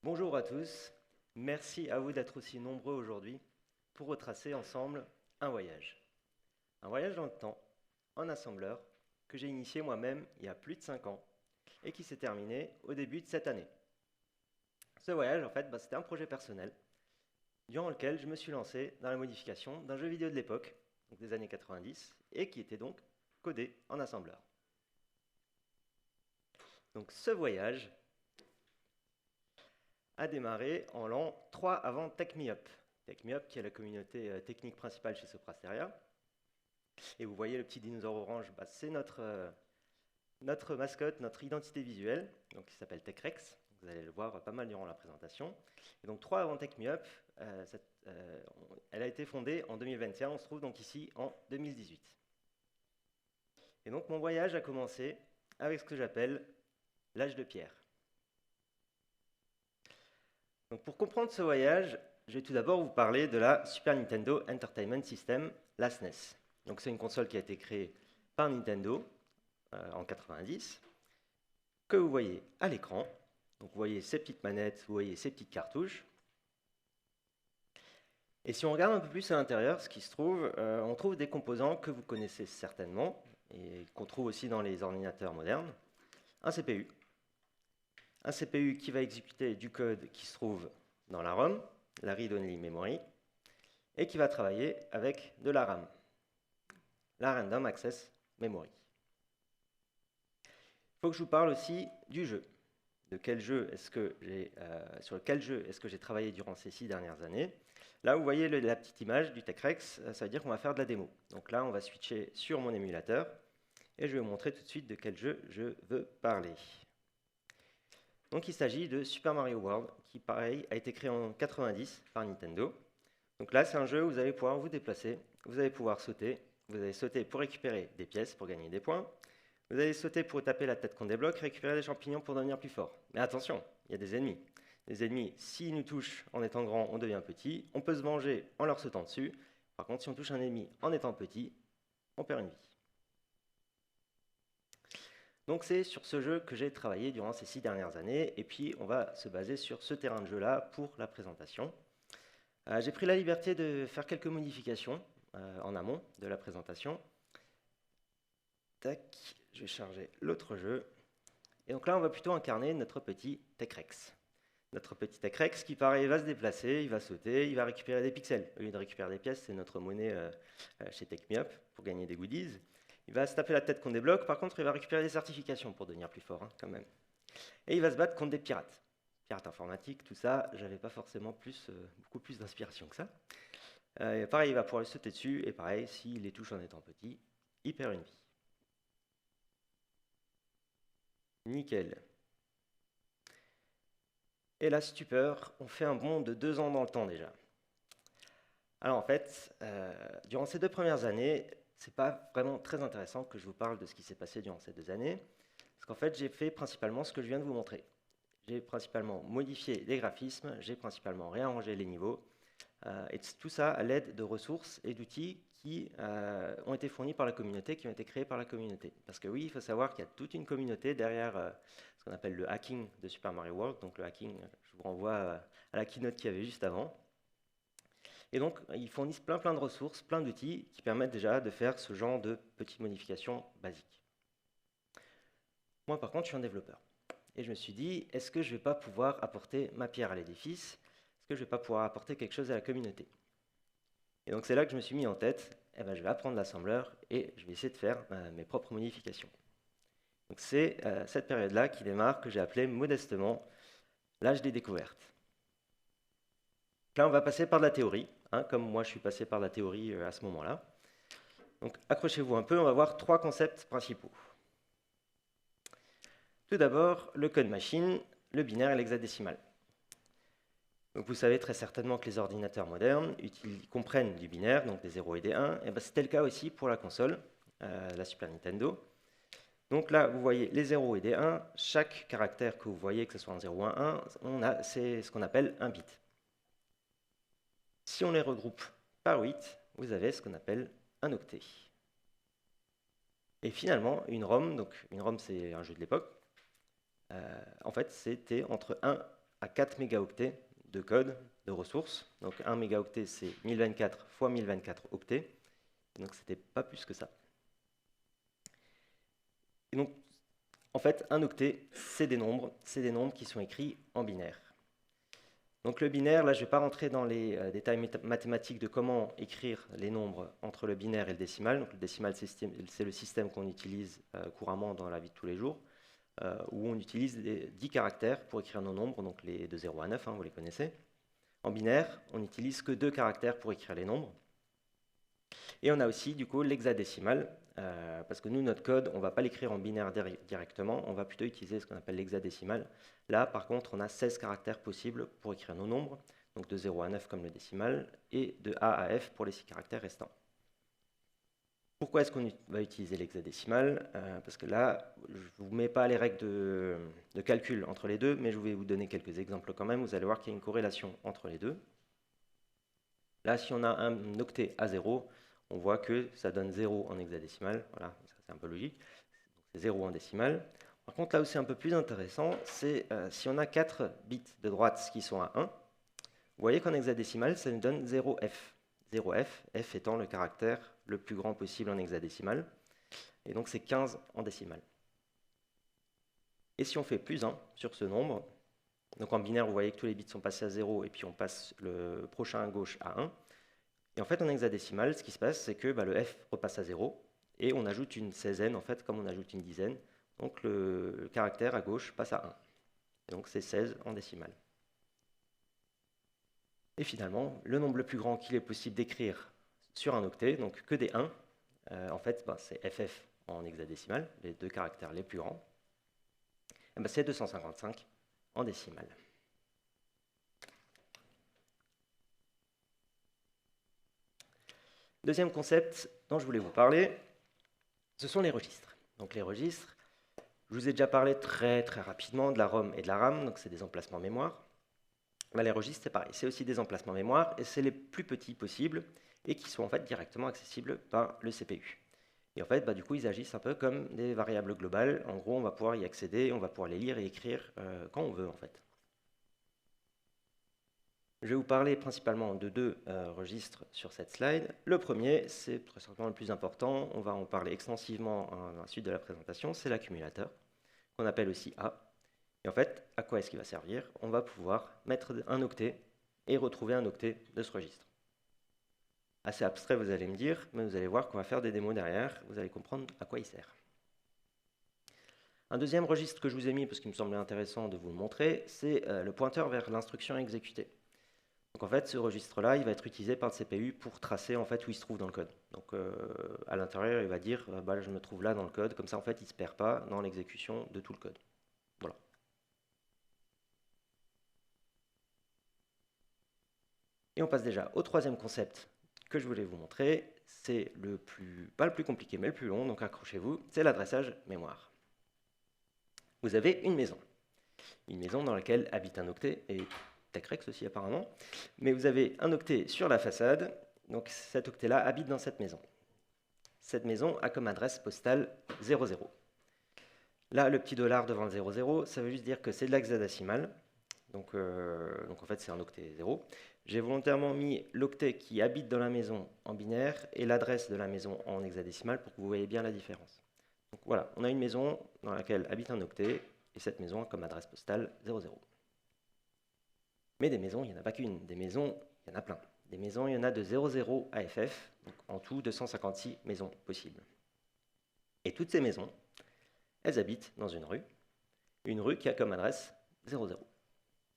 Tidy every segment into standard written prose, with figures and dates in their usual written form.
Bonjour à tous, merci à vous d'être aussi nombreux aujourd'hui pour retracer ensemble un voyage. Un voyage dans le temps, en assembleur, que j'ai initié moi-même il y a plus de 5 ans et qui s'est terminé au début de cette année. Ce voyage, en fait, c'était un projet personnel durant lequel je me suis lancé dans la modification d'un jeu vidéo de l'époque, donc des années 90, et qui était donc codé en assembleur. Donc ce voyage a démarré en l'an 3 avant TechMeUp. TechMeUp qui est la communauté technique principale chez Soprasteria. Et vous voyez le petit dinosaure orange, c'est notre mascotte, notre identité visuelle, donc qui s'appelle TechRex. Vous allez le voir pas mal durant la présentation. Et donc 3 avant TechMeUp, elle a été fondée en 2021, on se trouve donc ici en 2018. Et donc mon voyage a commencé avec ce que j'appelle l'âge de pierre. Donc pour comprendre ce voyage, je vais tout d'abord vous parler de la Super Nintendo Entertainment System, la SNES. Donc c'est une console qui a été créée par Nintendo en 90, que vous voyez à l'écran. Donc vous voyez ces petites manettes, vous voyez ces petites cartouches. Et si on regarde un peu plus à l'intérieur, ce qui se trouve, on trouve des composants que vous connaissez certainement et qu'on trouve aussi dans les ordinateurs modernes. Un CPU qui va exécuter du code qui se trouve dans la ROM, la Read Only Memory, et qui va travailler avec de la RAM, la Random Access Memory. Il faut que je vous parle aussi du jeu. Sur quel jeu est-ce que j'ai travaillé durant ces 6 dernières années. Là, vous voyez la petite image du TechRex, ça veut dire qu'on va faire de la démo. Donc là, on va switcher sur mon émulateur, et je vais vous montrer tout de suite de quel jeu je veux parler. Donc il s'agit de Super Mario World, qui pareil a été créé en 90 par Nintendo. Donc là c'est un jeu où vous allez pouvoir vous déplacer, vous allez pouvoir sauter, vous allez sauter pour récupérer des pièces pour gagner des points, vous allez sauter pour taper la tête qu'on débloque, récupérer des champignons pour devenir plus fort. Mais attention, il y a des ennemis. Les ennemis, s'ils nous touchent en étant grand, on devient petit, on peut se venger en leur sautant dessus. Par contre, si on touche un ennemi en étant petit, on perd une vie. Donc c'est sur ce jeu que j'ai travaillé durant ces 6 dernières années, et puis on va se baser sur ce terrain de jeu-là pour la présentation. J'ai pris la liberté de faire quelques modifications en amont de la présentation. Tac, je vais charger l'autre jeu. Et donc là, on va plutôt incarner notre petit TechRex. Notre petit TechRex qui, pareil, va se déplacer, il va sauter, il va récupérer des pixels. Au lieu de récupérer des pièces, c'est notre monnaie chez TechMeUp pour gagner des goodies. Il va se taper la tête qu'on débloque, par contre il va récupérer des certifications pour devenir plus fort, quand même. Et il va se battre contre des pirates. Pirates informatiques, tout ça, j'avais pas forcément beaucoup plus d'inspiration que ça. Pareil, il va pouvoir le sauter dessus, et pareil, s'il les touche en étant petit, il perd une vie. Nickel. Et la stupeur, on fait un bond de 2 ans dans le temps déjà. Alors en fait, durant ces 2 premières années, c'est pas vraiment très intéressant que je vous parle de ce qui s'est passé durant ces 2 années, parce qu'en fait, j'ai fait principalement ce que je viens de vous montrer. J'ai principalement modifié les graphismes, j'ai principalement réarrangé les niveaux, et tout ça à l'aide de ressources et d'outils qui ont été fournis par la communauté, qui ont été créés par la communauté. Parce que oui, il faut savoir qu'il y a toute une communauté derrière ce qu'on appelle le hacking de Super Mario World. Donc le hacking, je vous renvoie à la keynote qu'il y avait juste avant. Et donc, ils fournissent plein de ressources, plein d'outils qui permettent déjà de faire ce genre de petites modifications basiques. Moi, par contre, je suis un développeur. Et je me suis dit, est-ce que je ne vais pas pouvoir apporter ma pierre à l'édifice? Est-ce que je ne vais pas pouvoir apporter quelque chose à la communauté? Et donc, c'est là que je me suis mis en tête, je vais apprendre l'assembleur et je vais essayer de faire mes propres modifications. Donc, c'est cette période-là qui démarre, que j'ai appelée modestement l'âge des découvertes. Là, on va passer par de la théorie, comme moi je suis passé par la théorie à ce moment-là. Donc accrochez-vous un peu, on va voir 3 concepts principaux. Tout d'abord, le code machine, le binaire et l'hexadécimal. Donc vous savez très certainement que les ordinateurs modernes comprennent du binaire, donc des 0 et des 1, et c'était le cas aussi pour la console, la Super Nintendo. Donc là, vous voyez les 0 et des 1, chaque caractère que vous voyez, que ce soit un 0 ou un 1, c'est ce qu'on appelle un bit. Si on les regroupe par 8, vous avez ce qu'on appelle un octet. Et finalement, une ROM, donc une ROM c'est un jeu de l'époque, en fait c'était entre 1 à 4 mégaoctets de code, de ressources. Donc 1 mégaoctet, c'est 1024 fois 1024 octets. Donc c'était pas plus que ça. Et donc, en fait, un octet, c'est des nombres qui sont écrits en binaire. Donc le binaire, là je ne vais pas rentrer dans les détails mathématiques de comment écrire les nombres entre le binaire et le décimal. Donc le décimal, c'est le système qu'on utilise couramment dans la vie de tous les jours, où on utilise 10 caractères pour écrire nos nombres, donc les de 0 à 9, vous les connaissez. En binaire, on n'utilise que 2 caractères pour écrire les nombres. Et on a aussi du coup l'hexadécimal, parce que nous, notre code, on ne va pas l'écrire en binaire directement, on va plutôt utiliser ce qu'on appelle l'hexadécimal. Là, par contre, on a 16 caractères possibles pour écrire nos nombres, donc de 0 à 9 comme le décimal, et de A à F pour les 6 caractères restants. Pourquoi est-ce qu'on va utiliser l'hexadécimal? Parce que là, je ne vous mets pas les règles de calcul entre les deux, mais je vais vous donner quelques exemples quand même. Vous allez voir qu'il y a une corrélation entre les deux. Là, si on a un octet à 0, on voit que ça donne 0 en hexadécimal. Voilà, c'est un peu logique. C'est 0 en décimal. Par contre, là où c'est un peu plus intéressant, c'est si on a 4 bits de droite qui sont à 1, vous voyez qu'en hexadécimal, ça nous donne 0f. 0f, f étant le caractère le plus grand possible en hexadécimal. Et donc, c'est 15 en décimal. Et si on fait plus 1 sur ce nombre, donc en binaire, vous voyez que tous les bits sont passés à 0, et puis on passe le prochain à gauche à 1. Et en fait, en hexadécimal, ce qui se passe, c'est que le f repasse à 0, et on ajoute une seizaine, en fait, comme on ajoute une dizaine. Donc le caractère à gauche passe à 1. Et donc c'est 16 en décimal. Et finalement, le nombre le plus grand qu'il est possible d'écrire sur un octet, donc que des 1, en fait, c'est ff en hexadécimal, les 2 caractères les plus grands. C'est 255 en décimal. Deuxième concept dont je voulais vous parler, ce sont les registres. Donc les registres, je vous ai déjà parlé très rapidement de la ROM et de la RAM, donc c'est des emplacements mémoire. Les registres, c'est pareil, c'est aussi des emplacements mémoire, et c'est les plus petits possibles, et qui sont en fait directement accessibles par le CPU. Et en fait, du coup, ils agissent un peu comme des variables globales. En gros, on va pouvoir y accéder, on va pouvoir les lire et écrire quand on veut, en fait. Je vais vous parler principalement de 2 registres sur cette slide. Le premier, c'est très certainement le plus important, on va en parler extensivement dans la suite de la présentation, c'est l'accumulateur, qu'on appelle aussi A. Et en fait, à quoi est-ce qu'il va servir? On va pouvoir mettre un octet et retrouver un octet de ce registre. Assez abstrait, vous allez me dire, mais vous allez voir qu'on va faire des démos derrière, vous allez comprendre à quoi il sert. Un deuxième registre que je vous ai mis, parce qu'il me semblait intéressant de vous le montrer, c'est le pointeur vers l'instruction exécutée. Donc en fait, ce registre-là, il va être utilisé par le CPU pour tracer en fait où il se trouve dans le code. Donc à l'intérieur, il va dire, je me trouve là dans le code, comme ça en fait, il ne se perd pas dans l'exécution de tout le code. Voilà. Et on passe déjà au troisième concept que je voulais vous montrer. C'est pas le plus compliqué, mais le plus long, donc accrochez-vous, c'est l'adressage mémoire. Vous avez une maison dans laquelle habite un octet, et TechRex aussi apparemment, mais vous avez un octet sur la façade, donc cet octet-là habite dans cette maison. Cette maison a comme adresse postale 00. Là, le petit dollar devant le 00, ça veut juste dire que c'est de l'hexadécimal, donc en fait c'est un octet 0. J'ai volontairement mis l'octet qui habite dans la maison en binaire et l'adresse de la maison en hexadécimal pour que vous voyez bien la différence. Donc voilà, on a une maison dans laquelle habite un octet, et cette maison a comme adresse postale 00. Mais des maisons, il n'y en a pas qu'une. Des maisons, il y en a plein. Des maisons, il y en a de 00 à FF, donc en tout 256 maisons possibles. Et toutes ces maisons, elles habitent dans une rue qui a comme adresse 00.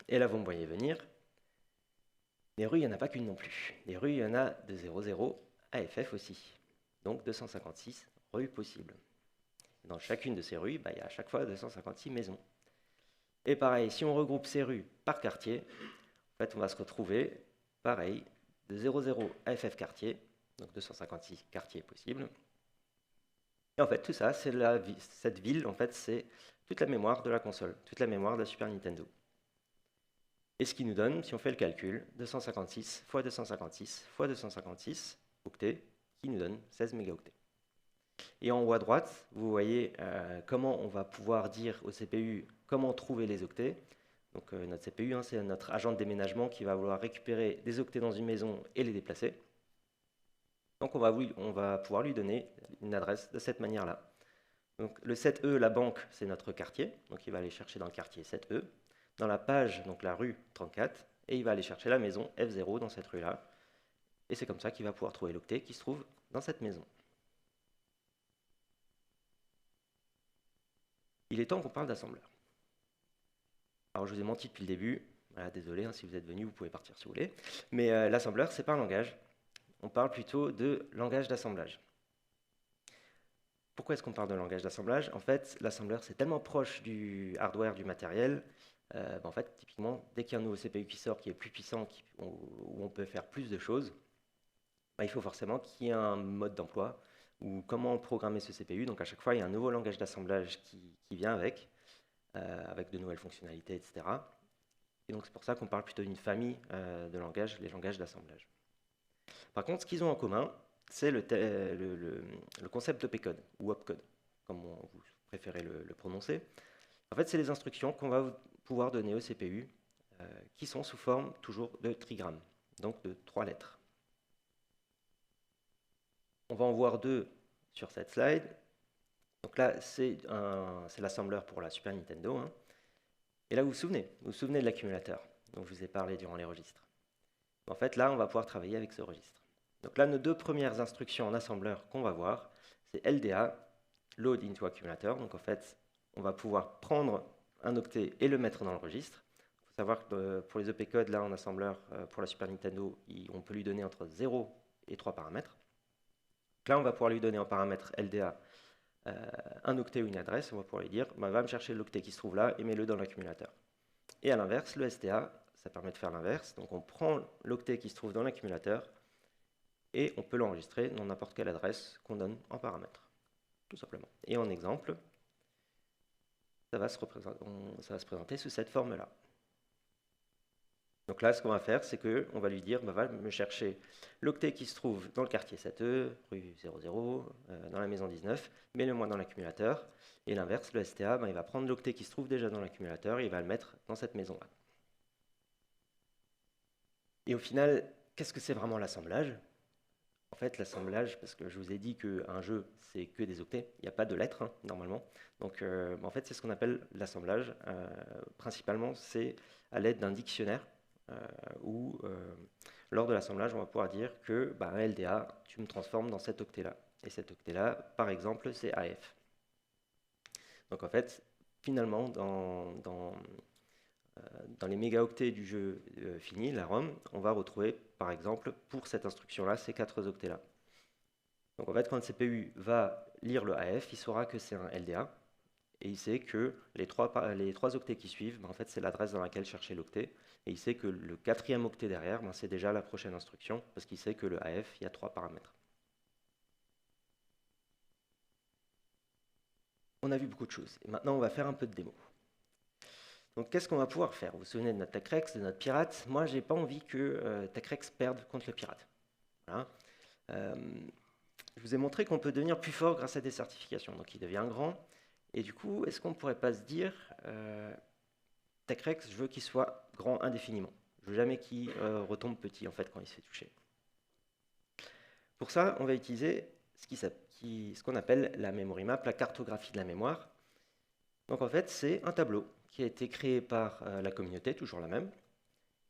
Et là, vous me voyez venir, des rues, il n'y en a pas qu'une non plus. Des rues, il y en a de 00 à FF aussi, donc 256 rues possibles. Dans chacune de ces rues, il y a à chaque fois 256 maisons. Et pareil, si on regroupe ces rues par quartier, en fait, on va se retrouver, pareil, de 00 à FF quartier, donc 256 quartiers possibles. Et en fait, tout ça, cette ville, en fait, c'est toute la mémoire de la console, toute la mémoire de la Super Nintendo. Et ce qui nous donne, si on fait le calcul, 256 fois 256 fois 256 octets, qui nous donne 16 mégaoctets. Et en haut à droite, vous voyez comment on va pouvoir dire au CPU comment trouver les octets. Donc notre CPU, hein, c'est notre agent de déménagement qui va vouloir récupérer des octets dans une maison et les déplacer. Donc on va pouvoir lui donner une adresse de cette manière-là. Donc le 7E, la banque, c'est notre quartier. Donc il va aller chercher dans le quartier 7E. Dans la page, donc la rue 34, et il va aller chercher la maison F0 dans cette rue-là. Et c'est comme ça qu'il va pouvoir trouver l'octet qui se trouve dans cette maison. Il est temps qu'on parle d'assembleur. Alors je vous ai menti depuis le début. Voilà, désolé, hein, si vous êtes venu, vous pouvez partir si vous voulez. Mais l'assembleur, ce n'est pas un langage. On parle plutôt de langage d'assemblage. Pourquoi est-ce qu'on parle de langage d'assemblage? En fait, l'assembleur, c'est tellement proche du hardware, du matériel. En fait, typiquement, dès qu'il y a un nouveau CPU qui sort, qui est plus puissant, où on peut faire plus de choses, il faut forcément qu'il y ait un mode d'emploi ou comment programmer ce CPU. Donc à chaque fois, il y a un nouveau langage d'assemblage qui vient avec de nouvelles fonctionnalités, etc. Et donc c'est pour ça qu'on parle plutôt d'une famille de langages, les langages d'assemblage. Par contre, ce qu'ils ont en commun, c'est le concept d'opcode, ou opcode, comme vous préférez le prononcer. En fait, c'est les instructions qu'on va pouvoir donner au CPU, qui sont sous forme toujours de trigrammes, donc de 3 lettres. On va en voir 2 sur cette slide. Donc là, c'est l'assembleur pour la Super Nintendo. Hein. Et là, vous vous souvenez de l'accumulateur dont je vous ai parlé durant les registres. En fait, là, on va pouvoir travailler avec ce registre. Donc là, nos 2 premières instructions en assembleur qu'on va voir, c'est LDA, Load into Accumulator. Donc en fait, on va pouvoir prendre un octet et le mettre dans le registre. Il faut savoir que pour les opcodes, là, en assembleur, pour la Super Nintendo, on peut lui donner entre 0 et 3 paramètres. Donc là, on va pouvoir lui donner en paramètre LDA un octet ou une adresse. On va pouvoir lui dire, va me chercher l'octet qui se trouve là et mets-le dans l'accumulateur. Et à l'inverse, le STA, ça permet de faire l'inverse. Donc on prend l'octet qui se trouve dans l'accumulateur et on peut l'enregistrer dans n'importe quelle adresse qu'on donne en paramètre, tout simplement. Et en exemple, ça va se présenter sous cette forme-là. Donc là, ce qu'on va faire, c'est qu'on va lui dire, va me chercher l'octet qui se trouve dans le quartier 7E, rue 00, dans la maison 19, mets-le-moi dans l'accumulateur. Et l'inverse, le STA, il va prendre l'octet qui se trouve déjà dans l'accumulateur et il va le mettre dans cette maison-là. Et au final, qu'est-ce que c'est vraiment l'assemblage? En fait, l'assemblage, parce que je vous ai dit qu'un jeu, c'est que des octets, il n'y a pas de lettres, hein, normalement. Donc, en fait, c'est ce qu'on appelle l'assemblage. Principalement, c'est à l'aide d'un dictionnaire où, lors de l'assemblage, on va pouvoir dire que LDA, tu me transformes dans cet octet-là. Et cet octet-là, par exemple, c'est AF. Donc, en fait, finalement, dans les mégaoctets du jeu fini, la ROM, on va retrouver, par exemple, pour cette instruction-là, ces 4 octets-là. Donc en fait, quand le CPU va lire le AF, il saura que c'est un LDA, et il sait que les 3 octets qui suivent, en fait, c'est l'adresse dans laquelle chercher l'octet, et il sait que le 4e octet derrière, c'est déjà la prochaine instruction, parce qu'il sait que le AF, il y a 3 paramètres. On a vu beaucoup de choses, et maintenant on va faire un peu de démo. Donc qu'est-ce qu'on va pouvoir faire? Vous vous souvenez de notre TechRex, de notre pirate? Moi, j'ai pas envie que TechRex perde contre le pirate. Voilà. Je vous ai montré qu'on peut devenir plus fort grâce à des certifications. Donc il devient grand. Et du coup, est-ce qu'on ne pourrait pas se dire, TechRex, je veux qu'il soit grand indéfiniment. Je veux jamais qu'il retombe petit en fait quand il se fait toucher. Pour ça, on va utiliser ce qu'on appelle la memory map, la cartographie de la mémoire. Donc en fait, c'est un tableau qui a été créé par la communauté, toujours la même,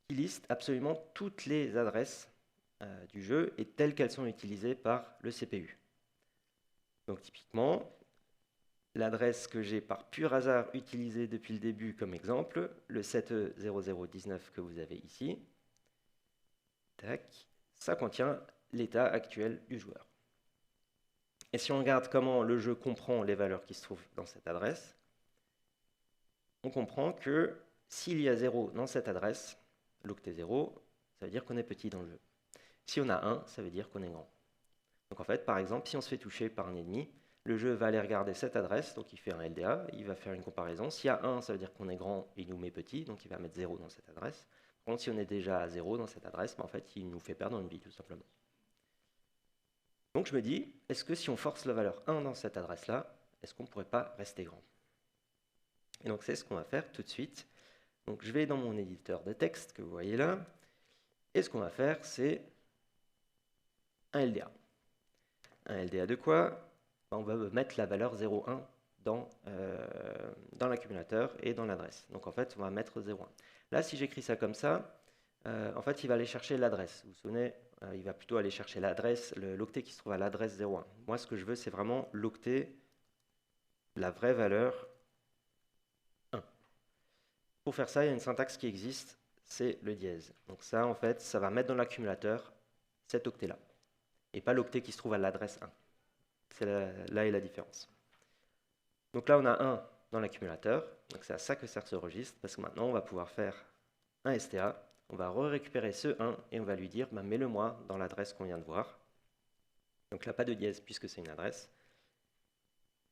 qui liste absolument toutes les adresses du jeu et telles qu'elles sont utilisées par le CPU. Donc typiquement, l'adresse que j'ai par pur hasard utilisée depuis le début comme exemple, le 7E0019 que vous avez ici, tac, ça contient l'état actuel du joueur. Et si on regarde comment le jeu comprend les valeurs qui se trouvent dans cette adresse, on comprend que s'il y a 0 dans cette adresse, l'octet 0, ça veut dire qu'on est petit dans le jeu. Si on a 1, ça veut dire qu'on est grand. Donc en fait, par exemple, si on se fait toucher par un ennemi, le jeu va aller regarder cette adresse, donc il fait un LDA, il va faire une comparaison. S'il y a 1, ça veut dire qu'on est grand et il nous met petit, donc il va mettre 0 dans cette adresse. Par contre, si on est déjà à 0 dans cette adresse, en fait, il nous fait perdre une vie, tout simplement. Donc je me dis, est-ce que si on force la valeur 1 dans cette adresse-là, est-ce qu'on ne pourrait pas rester grand? Et donc c'est ce qu'on va faire tout de suite. Donc je vais dans mon éditeur de texte que vous voyez là, et ce qu'on va faire, c'est un LDA. Un LDA de quoi? On va mettre la valeur 0,1 dans l'accumulateur et dans l'adresse. Donc en fait, on va mettre 0,1. Là, si j'écris ça comme ça, en fait, il va aller chercher l'adresse. Vous vous souvenez, il va plutôt aller chercher l'adresse, l'octet qui se trouve à l'adresse 0,1. Moi, ce que je veux, c'est vraiment l'octet, la vraie valeur 1. Pour faire ça, il y a une syntaxe qui existe, c'est le dièse. Donc ça, en fait, ça va mettre dans l'accumulateur cet octet-là, et pas l'octet qui se trouve à l'adresse 1. Là est la différence. Donc là, on a 1 dans l'accumulateur, donc c'est à ça que sert ce registre, parce que maintenant, on va pouvoir faire un STA, on va récupérer ce 1, et on va lui dire, mets-le-moi dans l'adresse qu'on vient de voir. Donc là, pas de dièse, puisque c'est une adresse,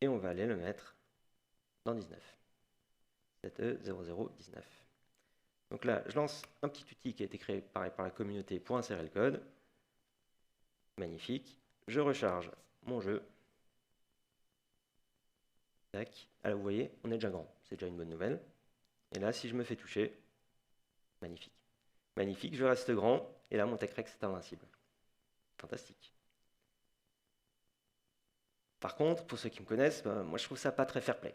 et on va aller le mettre dans 19. 7E0019. Donc là, je lance un petit outil qui a été créé par la communauté pour insérer le code. Magnifique. Je recharge mon jeu. Tac. Alors vous voyez, on est déjà grand. C'est déjà une bonne nouvelle. Et là, si je me fais toucher, magnifique. Magnifique, je reste grand. Et là, mon TechRex est invincible. Fantastique. Par contre, pour ceux qui me connaissent, moi je trouve ça pas très fair-play.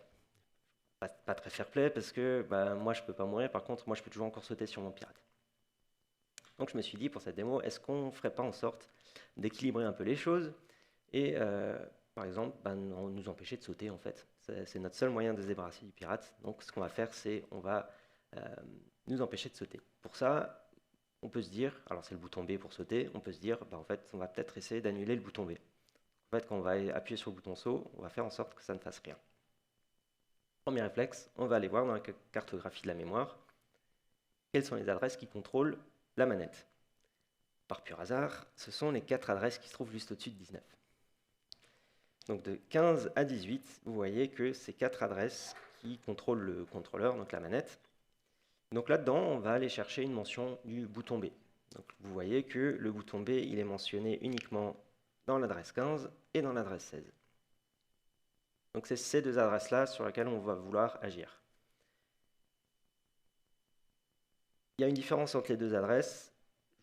Pas très fair-play parce que moi je peux pas mourir, par contre moi je peux toujours encore sauter sur mon pirate. Donc je me suis dit pour cette démo, est-ce qu'on ne ferait pas en sorte d'équilibrer un peu les choses et par exemple nous empêcher de sauter en fait. C'est notre seul moyen de se débarrasser du pirate. Donc ce qu'on va faire, c'est on va nous empêcher de sauter. Pour ça, on peut se dire, alors c'est le bouton B pour sauter, on peut se dire en fait on va peut-être essayer d'annuler le bouton B. En fait quand on va appuyer sur le bouton saut, on va faire en sorte que ça ne fasse rien. Premier réflexe, on va aller voir dans la cartographie de la mémoire quelles sont les adresses qui contrôlent la manette. Par pur hasard, ce sont les 4 adresses qui se trouvent juste au-dessus de 19. Donc de 15 à 18, vous voyez que c'est 4 adresses qui contrôlent le contrôleur, donc la manette. Donc là-dedans, on va aller chercher une mention du bouton B. Donc vous voyez que le bouton B, il est mentionné uniquement dans l'adresse 15 et dans l'adresse 16. Donc c'est ces deux adresses-là sur lesquelles on va vouloir agir. Il y a une différence entre les deux adresses.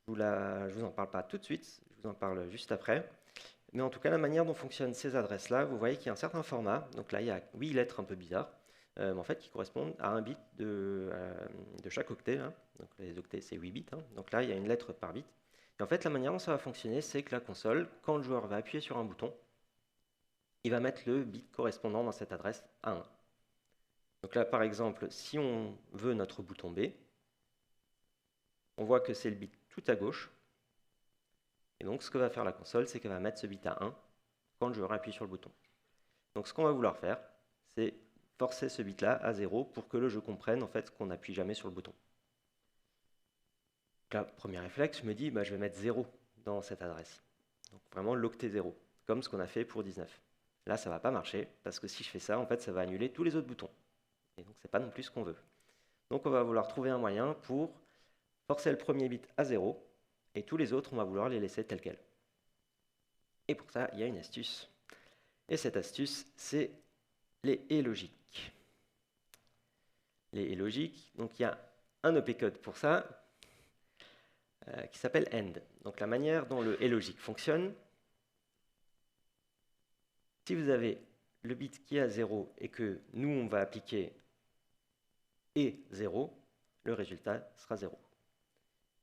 Je ne vous en parle pas tout de suite, je vous en parle juste après. Mais en tout cas, la manière dont fonctionnent ces adresses-là, vous voyez qu'il y a un certain format. Donc là, il y a 8 lettres un peu bizarres, en fait, qui correspondent à un bit de chaque octet. Hein. Donc les octets, c'est 8 bits. Hein. Donc là, il y a une lettre par bit. Et en fait, la manière dont ça va fonctionner, c'est que la console, quand le joueur va appuyer sur un bouton, il va mettre le bit correspondant dans cette adresse à 1. Donc là, par exemple, si on veut notre bouton B, on voit que c'est le bit tout à gauche. Et donc, ce que va faire la console, c'est qu'elle va mettre ce bit à 1 quand le joueur appuie sur le bouton. Donc, ce qu'on va vouloir faire, c'est forcer ce bit-là à 0 pour que le jeu comprenne en fait qu'on n'appuie jamais sur le bouton. Donc là, premier réflexe, je me dis, je vais mettre 0 dans cette adresse. Donc, vraiment l'octet 0, comme ce qu'on a fait pour 19. Là, ça ne va pas marcher, parce que si je fais ça, en fait, ça va annuler tous les autres boutons. Et donc, ce n'est pas non plus ce qu'on veut. Donc, on va vouloir trouver un moyen pour forcer le premier bit à 0, et tous les autres, on va vouloir les laisser tels quels. Et pour ça, il y a une astuce. Et cette astuce, c'est les et logiques. Les et logiques, donc il y a un opcode pour ça, qui s'appelle end. Donc la manière dont le et logique fonctionne, si vous avez le bit qui est à 0 et que nous, on va appliquer et 0, le résultat sera 0.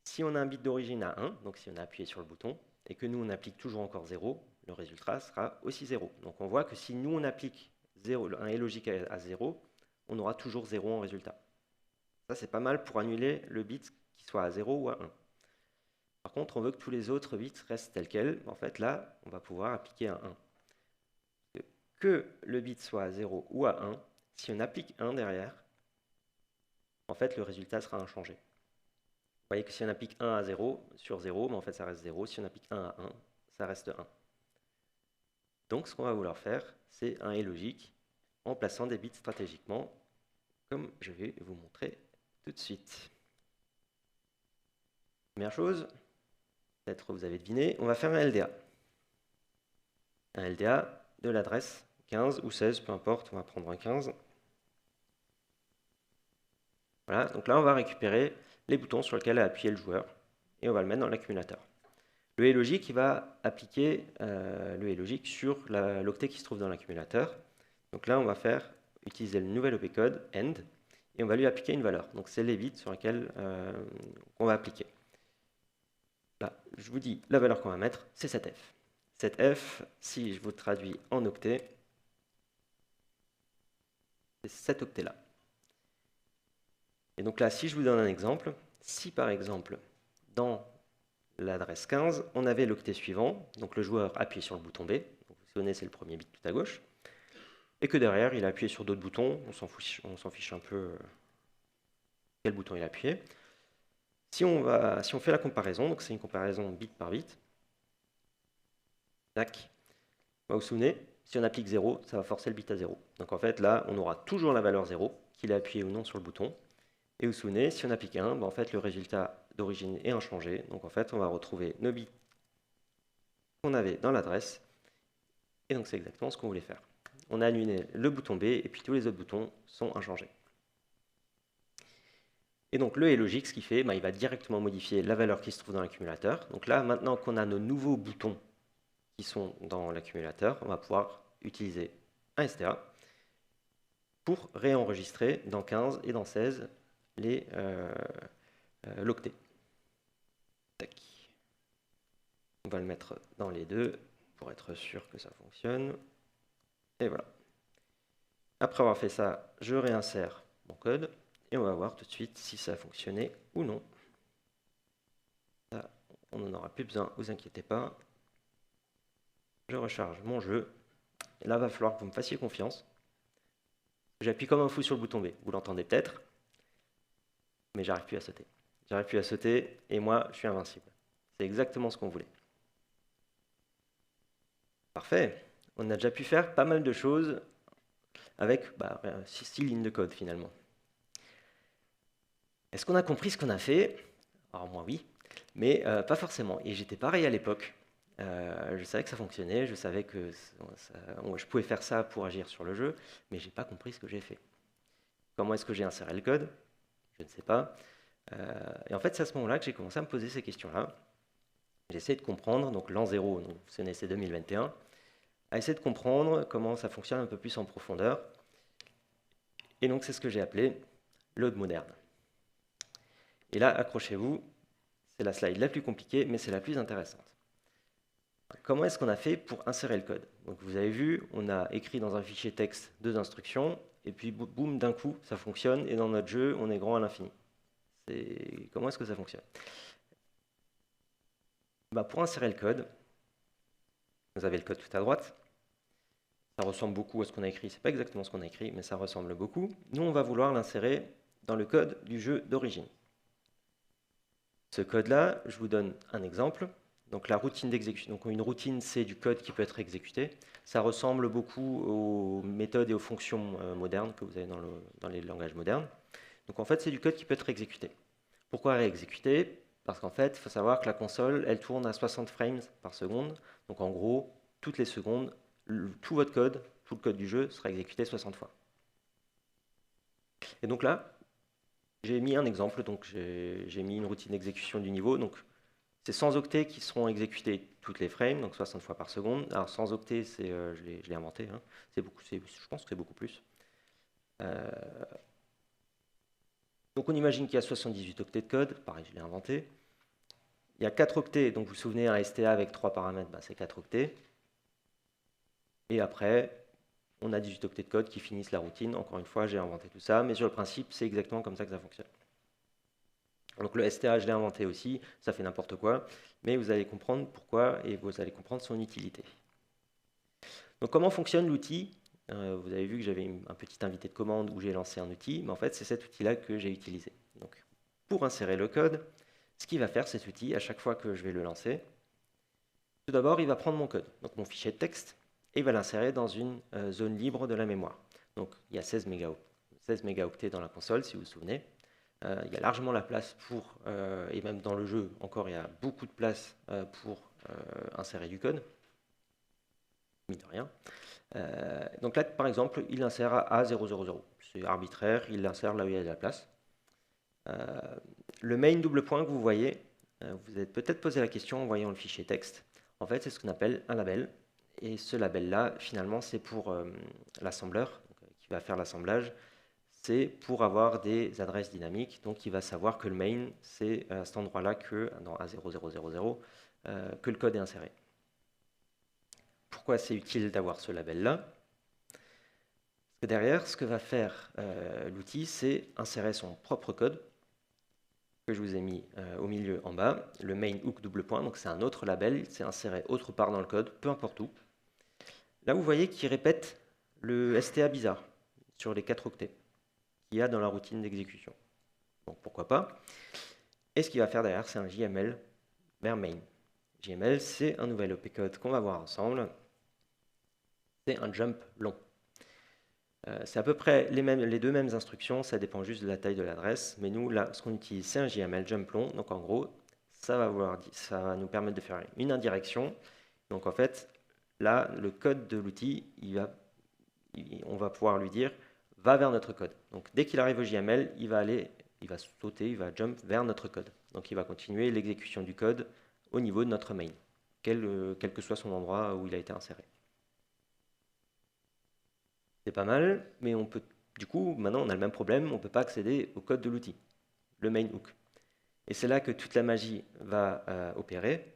Si on a un bit d'origine à 1, donc si on a appuyé sur le bouton, et que nous, on applique toujours encore 0, le résultat sera aussi 0. Donc on voit que si nous, on applique 0, un et logique à 0, on aura toujours 0 en résultat. Ça, c'est pas mal pour annuler le bit qui soit à 0 ou à 1. Par contre, on veut que tous les autres bits restent tels quels. En fait, là, on va pouvoir appliquer un 1. Que le bit soit à 0 ou à 1, si on applique 1 derrière, en fait, le résultat sera inchangé. Vous voyez que si on applique 1 à 0 sur 0, en fait, ça reste 0. Si on applique 1 à 1, ça reste 1. Donc, ce qu'on va vouloir faire, c'est un et logique en plaçant des bits stratégiquement, comme je vais vous montrer tout de suite. Première chose, peut-être vous avez deviné, on va faire un LDA. Un LDA de l'adresse 15 ou 16, peu importe, on va prendre un 15. Voilà, donc là, on va récupérer les boutons sur lesquels a appuyé le joueur et on va le mettre dans l'accumulateur. Le logique, il va appliquer le logique sur l'octet qui se trouve dans l'accumulateur. Donc là, on va utiliser le nouvel opcode end et on va lui appliquer une valeur. Donc c'est les bits sur lesquels on va appliquer. Là, je vous dis, la valeur qu'on va mettre, c'est cette f. Cette f, si je vous traduis en octet, c'est cet octet-là. Et donc là, si je vous donne un exemple, si par exemple, dans l'adresse 15, on avait l'octet suivant, donc le joueur appuie sur le bouton B, donc vous vous souvenez, c'est le premier bit tout à gauche, et que derrière, il a appuyé sur d'autres boutons, on s'en fiche un peu quel bouton il a appuyé. Si on fait la comparaison, donc c'est une comparaison bit par bit, tac, vous vous souvenez, si on applique 0, ça va forcer le bit à 0. Donc en fait, là, on aura toujours la valeur 0, qu'il a appuyé ou non sur le bouton. Et vous vous souvenez, si on applique 1, en fait, le résultat d'origine est inchangé. Donc en fait, on va retrouver nos bits qu'on avait dans l'adresse. Et donc c'est exactement ce qu'on voulait faire. On a annulé le bouton B et puis tous les autres boutons sont inchangés. Et donc le logique, ce qu'il fait, il va directement modifier la valeur qui se trouve dans l'accumulateur. Donc là, maintenant qu'on a nos nouveaux boutons qui sont dans l'accumulateur, on va pouvoir utiliser un STA pour réenregistrer dans 15 et dans 16 l'octet. On va le mettre dans les deux pour être sûr que ça fonctionne. Et voilà. Après avoir fait ça, je réinsère mon code et on va voir tout de suite si ça a fonctionné ou non. Là, on n'en aura plus besoin, vous inquiétez pas. Je recharge mon jeu. Et là, il va falloir que vous me fassiez confiance. J'appuie comme un fou sur le bouton B. Vous l'entendez peut-être, mais j'arrive plus à sauter. J'arrive plus à sauter et moi, je suis invincible. C'est exactement ce qu'on voulait. Parfait. On a déjà pu faire pas mal de choses avec 6 lignes de code finalement. Est-ce qu'on a compris ce qu'on a fait? Alors moi oui, mais pas forcément. Et j'étais pareil à l'époque. Je savais que ça fonctionnait, je savais que je pouvais faire ça pour agir sur le jeu, mais je n'ai pas compris ce que j'ai fait. Comment est-ce que j'ai inséré le code? Je ne sais pas. Et en fait, c'est à ce moment-là que j'ai commencé à me poser ces questions-là. J'ai essayé de comprendre, donc l'an 0, donc c'est 2021, à essayer de comprendre comment ça fonctionne un peu plus en profondeur. Et donc, c'est ce que j'ai appelé load moderne. Et là, accrochez-vous, c'est la slide la plus compliquée, mais c'est la plus intéressante. Comment est-ce qu'on a fait pour insérer le code? Donc, vous avez vu, on a écrit dans un fichier texte 2 instructions, et puis boum, d'un coup, ça fonctionne, et dans notre jeu, on est grand à l'infini. Comment est-ce que ça fonctionne? Pour insérer le code, vous avez le code tout à droite. Ça ressemble beaucoup à ce qu'on a écrit. Ce n'est pas exactement ce qu'on a écrit, mais ça ressemble beaucoup. Nous, on va vouloir l'insérer dans le code du jeu d'origine. Ce code-là, je vous donne un exemple. Donc la routine d'exécution. Donc une routine, c'est du code qui peut être exécuté. Ça ressemble beaucoup aux méthodes et aux fonctions modernes que vous avez dans les langages modernes. Donc en fait, c'est du code qui peut être exécuté. Pourquoi réexécuter? Parce qu'en fait, il faut savoir que la console, elle tourne à 60 frames par seconde. Donc en gros, toutes les secondes, tout votre code, tout le code du jeu sera exécuté 60 fois. Et donc là, j'ai mis un exemple, donc j'ai mis une routine d'exécution du niveau. Donc c'est 100 octets qui seront exécutés toutes les frames, donc 60 fois par seconde. Alors 100 octets, je l'ai inventé, hein. Je pense que c'est beaucoup plus. Donc on imagine qu'il y a 78 octets de code, pareil, je l'ai inventé. Il y a 4 octets, donc vous vous souvenez, un STA avec 3 paramètres, c'est 4 octets. Et après, on a 18 octets de code qui finissent la routine. Encore une fois, j'ai inventé tout ça, mais sur le principe, c'est exactement comme ça que ça fonctionne. Donc le STA, je l'ai inventé aussi, ça fait n'importe quoi, mais vous allez comprendre pourquoi et vous allez comprendre son utilité. Donc comment fonctionne l'outil? Vous avez vu que j'avais un petit invité de commande où j'ai lancé un outil, mais en fait, c'est cet outil-là que j'ai utilisé. Donc, pour insérer le code, ce qu'il va faire, cet outil, à chaque fois que je vais le lancer, tout d'abord, il va prendre mon code, donc mon fichier de texte, et il va l'insérer dans une zone libre de la mémoire. Donc, il y a 16 mégaoctets dans la console, si vous vous souvenez. Il y a largement la place pour, et même dans le jeu, encore, il y a beaucoup de place pour insérer du code, mine de rien. Donc là, par exemple, il insère à 000. C'est arbitraire, il l'insère là où il y a de la place. Le main double point que vous voyez, vous êtes peut-être posé la question en voyant le fichier texte. En fait, c'est ce qu'on appelle un label. Et ce label-là, finalement, c'est pour l'assembleur qui va faire l'assemblage. C'est pour avoir des adresses dynamiques. Donc, il va savoir que le main, c'est à cet endroit-là que, dans A0000, que le code est inséré. Pourquoi c'est utile d'avoir ce label-là? Parce que derrière, ce que va faire l'outil, c'est insérer son propre code, que je vous ai mis au milieu en bas, le main hook double point, donc c'est un autre label, c'est inséré autre part dans le code, peu importe où. Là, vous voyez qu'il répète le STA bizarre sur les 4 octets qu'il y a dans la routine d'exécution. Donc pourquoi pas. Et ce qu'il va faire derrière, c'est un JML vers main. JML, c'est un nouvel opcode qu'on va voir ensemble. C'est un jump long. C'est à peu près les deux mêmes instructions, ça dépend juste de la taille de l'adresse. Mais nous, là, ce qu'on utilise, c'est un JML jump long. Donc en gros, ça va nous permettre de faire une indirection. Donc en fait, là, le code de l'outil, on va pouvoir lui dire va vers notre code. Donc dès qu'il arrive au JML, il va sauter, il va jump vers notre code. Donc il va continuer l'exécution du code au niveau de notre main, quel que soit son endroit où il a été inséré. C'est pas mal, mais du coup, maintenant on a le même problème, on ne peut pas accéder au code de l'outil, le main hook. Et c'est là que toute la magie va opérer.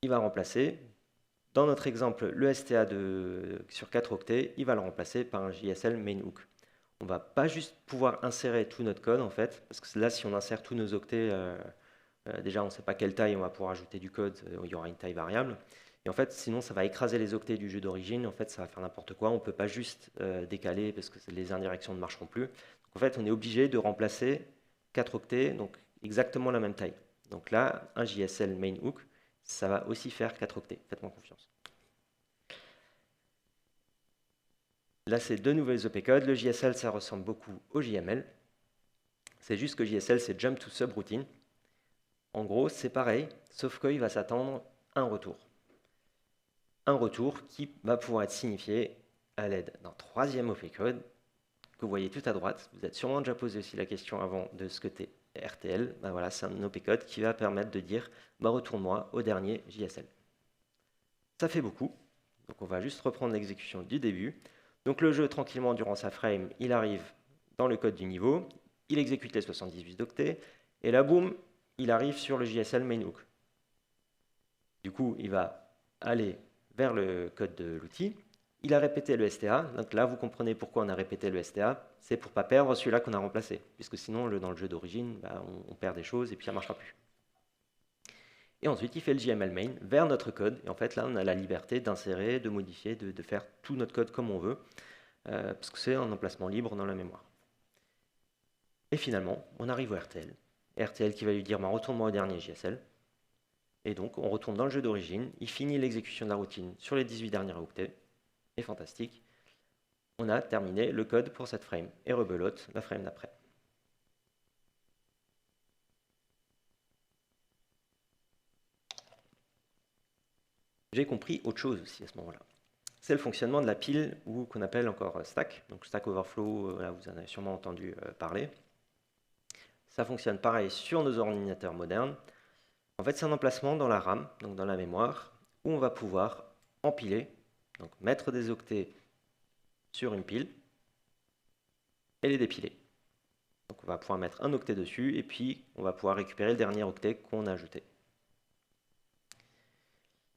Il va remplacer, dans notre exemple, le STA sur 4 octets, il va le remplacer par un JSL main hook. On ne va pas juste pouvoir insérer tout notre code, en fait, parce que là, si on insère tous nos octets, déjà, on ne sait pas quelle taille on va pouvoir ajouter du code, il y aura une taille variable. Et en fait, sinon, ça va écraser les octets du jeu d'origine. En fait, ça va faire n'importe quoi. On ne peut pas juste décaler parce que les indirections ne marcheront plus. Donc, en fait, on est obligé de remplacer 4 octets, donc exactement la même taille. Donc là, un JSL main hook, ça va aussi faire 4 octets. Faites-moi confiance. Là, c'est deux nouvelles opcodes. Le JSL, ça ressemble beaucoup au JML. C'est juste que JSL, c'est Jump to Subroutine. En gros, c'est pareil, sauf qu'il va s'attendre à un retour. Un retour qui va pouvoir être signifié à l'aide d'un troisième opcode que vous voyez tout à droite. Vous êtes sûrement déjà posé aussi la question avant de ce que t'es RTL. Ben voilà, c'est un opcode qui va permettre de dire retourne-moi au dernier JSL. Ça fait beaucoup. Donc on va juste reprendre l'exécution du début. Donc le jeu, tranquillement, durant sa frame, il arrive dans le code du niveau, il exécute les 78 octets, et là, boum, il arrive sur le JSL main hook. Du coup, il va aller vers le code de l'outil. Il a répété le STA. Donc là, vous comprenez pourquoi on a répété le STA. C'est pour ne pas perdre celui-là qu'on a remplacé. Puisque sinon, dans le jeu d'origine, on perd des choses et puis ça ne marchera plus. Et ensuite, il fait le JML main vers notre code. Et en fait, là, on a la liberté d'insérer, de modifier, de faire tout notre code comme on veut. Parce que c'est un emplacement libre dans la mémoire. Et finalement, on arrive au RTL. RTL qui va lui dire retourne-moi au dernier JSL. Et donc, on retourne dans le jeu d'origine. Il finit l'exécution de la routine sur les 18 derniers octets. Et fantastique, on a terminé le code pour cette frame. Et rebelote la frame d'après. J'ai compris autre chose aussi à ce moment-là. C'est le fonctionnement de la pile, ou qu'on appelle encore stack. Donc Stack Overflow, là, vous en avez sûrement entendu parler. Ça fonctionne pareil sur nos ordinateurs modernes. En fait, c'est un emplacement dans la RAM, donc dans la mémoire, où on va pouvoir empiler, donc mettre des octets sur une pile et les dépiler. Donc on va pouvoir mettre un octet dessus et puis on va pouvoir récupérer le dernier octet qu'on a ajouté.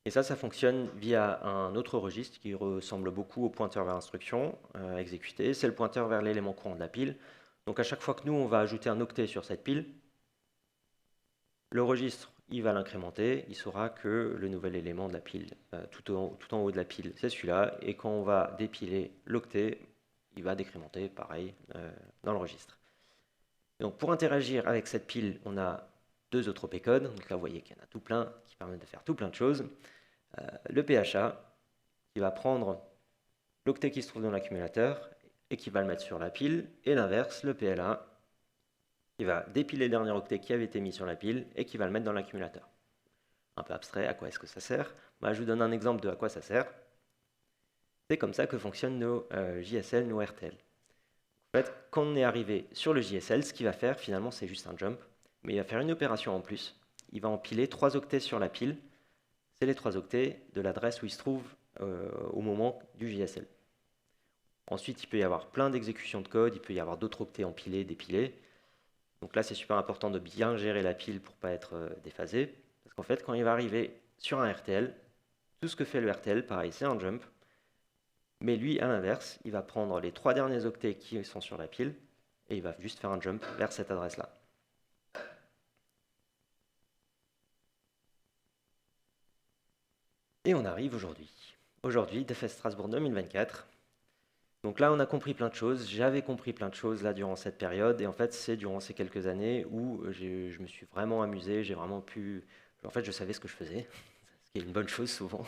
Et ça fonctionne via un autre registre qui ressemble beaucoup au pointeur vers instruction à exécuter. C'est le pointeur vers l'élément courant de la pile. Donc à chaque fois que nous, on va ajouter un octet sur cette pile, le registre, il va l'incrémenter. Il saura que le nouvel élément de la pile, tout en haut de la pile, c'est celui-là. Et quand on va dépiler l'octet, il va décrémenter, pareil, dans le registre. Donc pour interagir avec cette pile, on a deux autres opcodes. Donc là, vous voyez qu'il y en a tout plein qui permettent de faire tout plein de choses. Le PHA, qui va prendre l'octet qui se trouve dans l'accumulateur et qui va le mettre sur la pile. Et l'inverse, le PLA, qui va dépiler le dernier octet qui avait été mis sur la pile et qui va le mettre dans l'accumulateur. Un peu abstrait, à quoi est-ce que ça sert? Je vous donne un exemple de à quoi ça sert. C'est comme ça que fonctionnent nos JSL, nos RTL. En fait, quand on est arrivé sur le JSL, ce qu'il va faire, finalement, c'est juste un jump, mais il va faire une opération en plus. Il va empiler 3 octets sur la pile. C'est les 3 octets de l'adresse où il se trouve au moment du JSL. Ensuite, il peut y avoir plein d'exécutions de code, il peut y avoir d'autres octets empilés, dépilés. Donc là, c'est super important de bien gérer la pile pour ne pas être déphasé. Parce qu'en fait, quand il va arriver sur un RTL, tout ce que fait le RTL, pareil, c'est un jump. Mais lui, à l'inverse, il va prendre les 3 derniers octets qui sont sur la pile et il va juste faire un jump vers cette adresse-là. Et on arrive aujourd'hui. Aujourd'hui, DevFest Strasbourg 2024. Donc là, on a compris plein de choses. J'avais compris plein de choses là durant cette période. Et en fait, c'est durant ces quelques années où je me suis vraiment amusé. J'ai vraiment pu... En fait, je savais ce que je faisais, ce qui est une bonne chose souvent.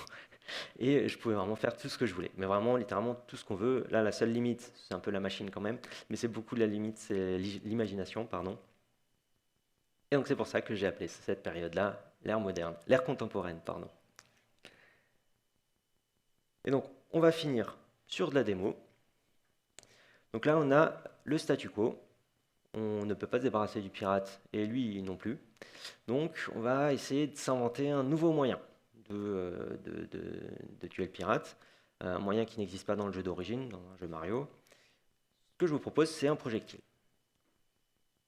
Et je pouvais vraiment faire tout ce que je voulais. Mais vraiment, littéralement, tout ce qu'on veut. Là, la seule limite, c'est un peu la machine quand même. Mais c'est beaucoup de la limite, c'est l'imagination, pardon. Et donc, c'est pour ça que j'ai appelé cette période-là l'ère moderne, l'ère contemporaine, pardon. Et donc, on va finir sur de la démo. Donc là, on a le statu quo. On ne peut pas se débarrasser du pirate, et lui non plus. Donc, on va essayer de s'inventer un nouveau moyen de tuer le pirate. Un moyen qui n'existe pas dans le jeu d'origine, dans un jeu Mario. Ce que je vous propose, c'est un projectile.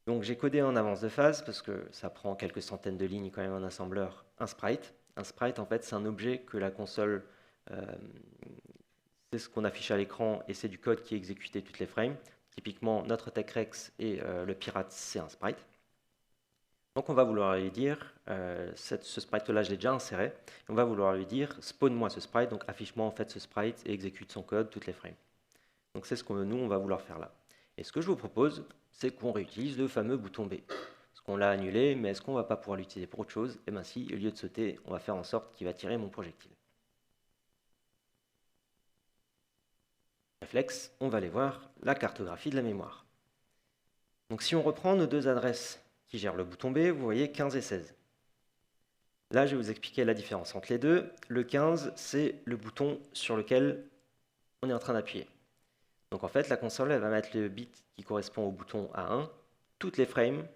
Donc, j'ai codé en avance de phase, parce que ça prend quelques centaines de lignes quand même en assembleur, un sprite. Un sprite, en fait, c'est un objet que la console... c'est ce qu'on affiche à l'écran, et c'est du code qui est exécuté toutes les frames. Typiquement, notre TechRex et le pirate, c'est un sprite. Donc on va vouloir lui dire, ce sprite-là, je l'ai déjà inséré, on va vouloir lui dire, spawn-moi ce sprite, donc affiche-moi en fait ce sprite et exécute son code, toutes les frames. Donc c'est ce que nous, on va vouloir faire là. Et ce que je vous propose, c'est qu'on réutilise le fameux bouton B. Parce qu'on l'a annulé, mais est-ce qu'on ne va pas pouvoir l'utiliser pour autre chose? Eh bien si, au lieu de sauter, on va faire en sorte qu'il va tirer mon projectile. Réflexe, on va aller voir la cartographie de la mémoire. Donc si on reprend nos deux adresses qui gèrent le bouton B, vous voyez 15 et 16. Là, je vais vous expliquer la différence entre les deux. Le 15, c'est le bouton sur lequel on est en train d'appuyer. Donc en fait, la console elle va mettre le bit qui correspond au bouton A1, toutes les frames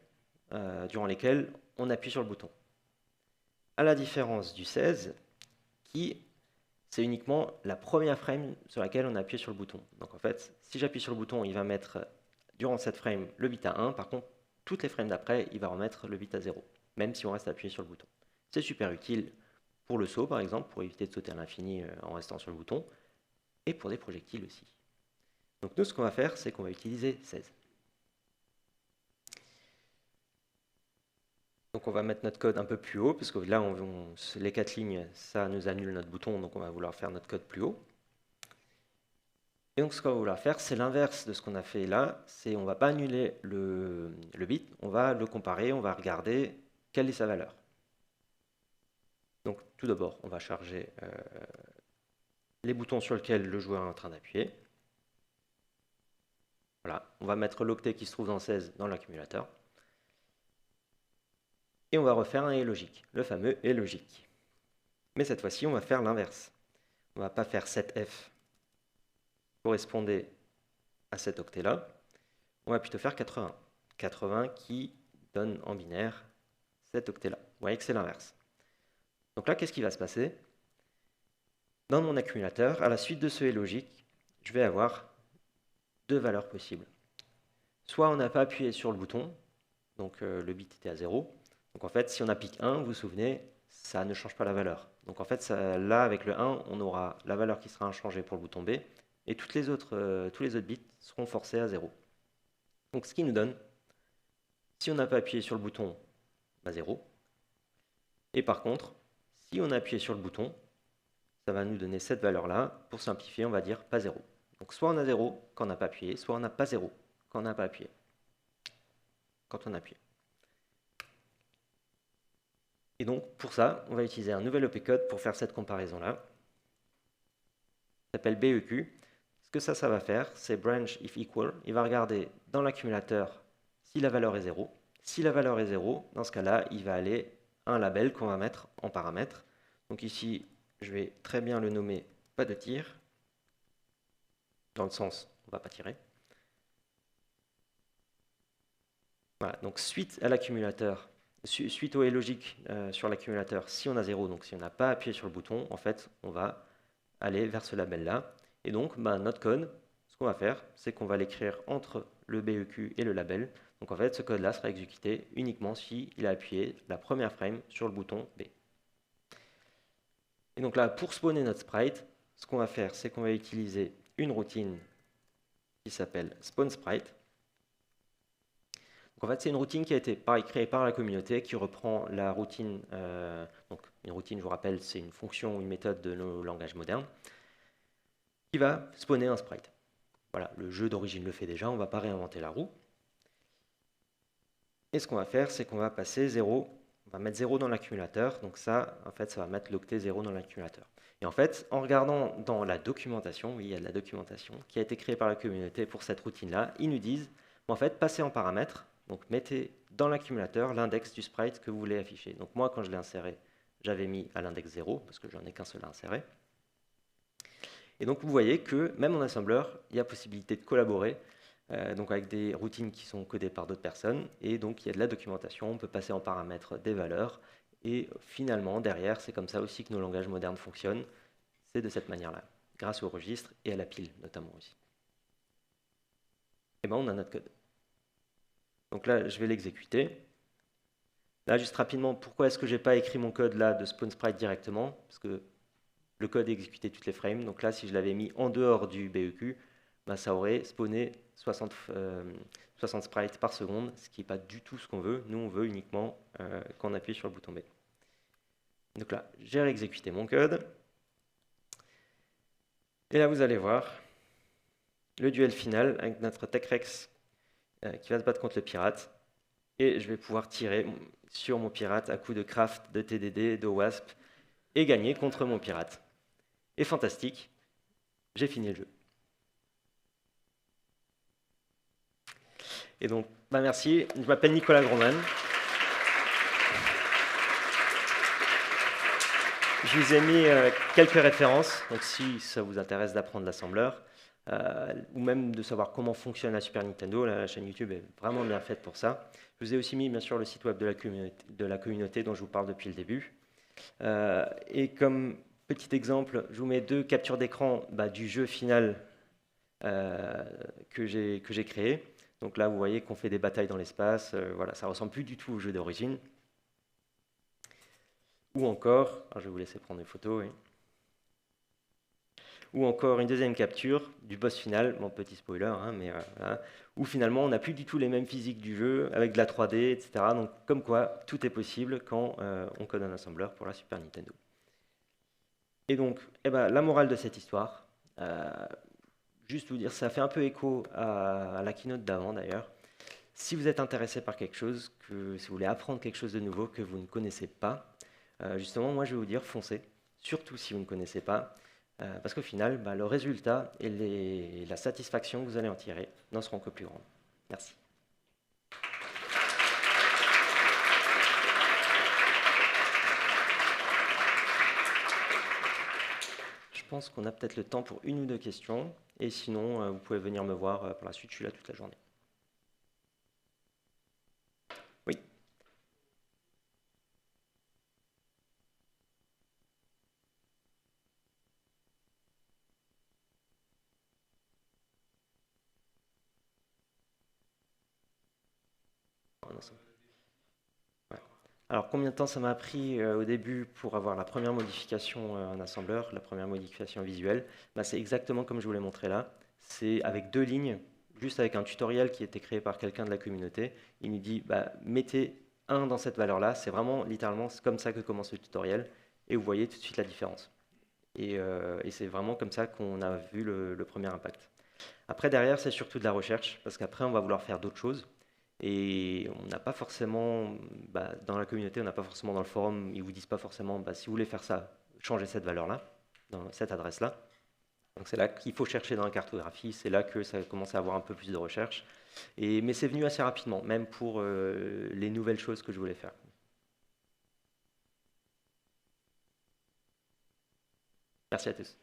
durant lesquelles on appuie sur le bouton. À la différence du 16, qui c'est uniquement la première frame sur laquelle on a appuyé sur le bouton. Donc en fait, si j'appuie sur le bouton, il va mettre durant cette frame le bit à 1. Par contre, toutes les frames d'après, il va remettre le bit à 0, même si on reste appuyé sur le bouton. C'est super utile pour le saut, par exemple, pour éviter de sauter à l'infini en restant sur le bouton, et pour des projectiles aussi. Donc nous, ce qu'on va faire, c'est qu'on va utiliser 16. Donc on va mettre notre code un peu plus haut, parce que là, les 4 lignes, ça nous annule notre bouton, donc on va vouloir faire notre code plus haut. Et donc ce qu'on va vouloir faire, c'est l'inverse de ce qu'on a fait là, c'est on ne va pas annuler le bit, on va le comparer, on va regarder quelle est sa valeur. Donc tout d'abord, on va charger les boutons sur lesquels le joueur est en train d'appuyer. Voilà, on va mettre l'octet qui se trouve dans 16 dans l'accumulateur. Et on va refaire un et logique, le fameux et logique. Mais cette fois-ci, on va faire l'inverse. On ne va pas faire 7F correspondait à cet octet-là. On va plutôt faire 80. 80 qui donne en binaire cet octet-là. Vous voyez que c'est l'inverse. Donc là, qu'est-ce qui va se passer? Dans mon accumulateur, à la suite de ce et logique, je vais avoir deux valeurs possibles. Soit on n'a pas appuyé sur le bouton, donc le bit était à 0. Donc en fait, si on applique 1, vous vous souvenez, ça ne change pas la valeur. Donc en fait, là, avec le 1, on aura la valeur qui sera inchangée pour le bouton B, et tous les autres bits seront forcés à 0. Donc ce qui nous donne, si on n'a pas appuyé sur le bouton, 0. Et par contre, si on a appuyé sur le bouton, ça va nous donner cette valeur-là. Pour simplifier, on va dire pas 0. Donc soit on a 0 quand on n'a pas appuyé, soit on n'a pas 0 quand on n'a pas appuyé. Quand on appuie. Et donc, pour ça, on va utiliser un nouvel opcode pour faire cette comparaison-là. Ça s'appelle BEQ. Ce que ça va faire, c'est branch if equal. Il va regarder dans l'accumulateur si la valeur est 0. Si la valeur est 0, dans ce cas-là, il va aller à un label qu'on va mettre en paramètre. Donc ici, je vais très bien le nommer pas de tir, dans le sens on ne va pas tirer. Voilà, donc suite à l'accumulateur, suite au et logique sur l'accumulateur, si on a 0, donc si on n'a pas appuyé sur le bouton, en fait, on va aller vers ce label-là. Et donc, notre code, ce qu'on va faire, c'est qu'on va l'écrire entre le BEQ et le label. Donc en fait, ce code-là sera exécuté uniquement s'il a appuyé la première frame sur le bouton B. Et donc là, pour spawner notre sprite, ce qu'on va faire, c'est qu'on va utiliser une routine qui s'appelle spawnSprite. Donc en fait, c'est une routine qui a été créée par la communauté, qui reprend la routine. Donc une routine, je vous rappelle, c'est une fonction ou une méthode de nos langages modernes, qui va spawner un sprite. Voilà, le jeu d'origine le fait déjà, on ne va pas réinventer la roue. Et ce qu'on va faire, c'est qu'on va passer 0, on va mettre 0 dans l'accumulateur, donc ça, en fait, ça va mettre l'octet 0 dans l'accumulateur. Et en fait, en regardant dans la documentation, oui, il y a de la documentation qui a été créée par la communauté pour cette routine-là, ils nous disent, en fait, passez en paramètres, donc mettez dans l'accumulateur l'index du sprite que vous voulez afficher. Donc moi, quand je l'ai inséré, j'avais mis à l'index 0, parce que j'en ai qu'un seul à insérer. Et donc vous voyez que même en assembler, il y a possibilité de collaborer, donc avec des routines qui sont codées par d'autres personnes, et donc il y a de la documentation, on peut passer en paramètres des valeurs, et finalement, derrière, c'est comme ça aussi que nos langages modernes fonctionnent, c'est de cette manière-là, grâce au registre et à la pile notamment aussi. Et bien on a notre code. Donc là, je vais l'exécuter. Là, juste rapidement, pourquoi est-ce que je n'ai pas écrit mon code là de spawnSprite directement? Parce que le code est exécuté toutes les frames. Donc là, si je l'avais mis en dehors du BEQ, ça aurait spawné 60 sprites par seconde, ce qui n'est pas du tout ce qu'on veut. Nous, on veut uniquement qu'on appuie sur le bouton B. Donc là, j'ai réexécuté mon code. Et là, vous allez voir le duel final avec notre TechRex qui va se battre contre le pirate. Et je vais pouvoir tirer sur mon pirate à coups de craft, de TDD, de wasp, et gagner contre mon pirate. Et fantastique, j'ai fini le jeu. Et donc, merci, je m'appelle Nicolas Groman. Je vous ai mis quelques références, donc si ça vous intéresse d'apprendre l'assembleur, ou même de savoir comment fonctionne la Super Nintendo, la chaîne YouTube est vraiment bien faite pour ça. Je vous ai aussi mis bien sûr le site web de la communauté dont je vous parle depuis le début. Et comme petit exemple, je vous mets 2 captures d'écran du jeu final que j'ai créé. Donc là, vous voyez qu'on fait des batailles dans l'espace. Voilà, ça ne ressemble plus du tout au jeu d'origine. Ou encore, je vais vous laisser prendre des photos. Oui. Ou encore une deuxième capture du boss final, bon petit spoiler, mais voilà, où finalement on n'a plus du tout les mêmes physiques du jeu, avec de la 3D, etc. Donc comme quoi, tout est possible quand on code un assembleur pour la Super Nintendo. Et donc, la morale de cette histoire, juste vous dire, ça fait un peu écho à la keynote d'avant d'ailleurs. Si vous êtes intéressé par quelque chose, si vous voulez apprendre quelque chose de nouveau que vous ne connaissez pas, justement, moi je vais vous dire, foncez, surtout si vous ne connaissez pas, parce qu'au final, le résultat et la satisfaction que vous allez en tirer n'en seront que plus grandes. Merci. Je pense qu'on a peut-être le temps pour 1 ou 2 questions, et sinon, vous pouvez venir me voir par la suite, je suis là toute la journée. Oui. Ouais. Alors, combien de temps ça m'a pris au début pour avoir la première modification en assembleur, la première modification visuelle? C'est exactement comme je vous l'ai montré là. C'est avec 2 lignes, juste avec un tutoriel qui a été créé par quelqu'un de la communauté. Il nous dit, mettez 1 dans cette valeur-là. C'est vraiment, littéralement, comme ça que commence le tutoriel. Et vous voyez tout de suite la différence. Et c'est vraiment comme ça qu'on a vu le premier impact. Après, derrière, c'est surtout de la recherche, parce qu'après, on va vouloir faire d'autres choses. Et on n'a pas forcément, dans la communauté, on n'a pas forcément dans le forum, ils ne vous disent pas forcément, si vous voulez faire ça, changez cette valeur-là, dans cette adresse-là. Donc c'est là qu'il faut chercher dans la cartographie, c'est là que ça commence à avoir un peu plus de recherche. Mais c'est venu assez rapidement, même pour les nouvelles choses que je voulais faire. Merci à tous.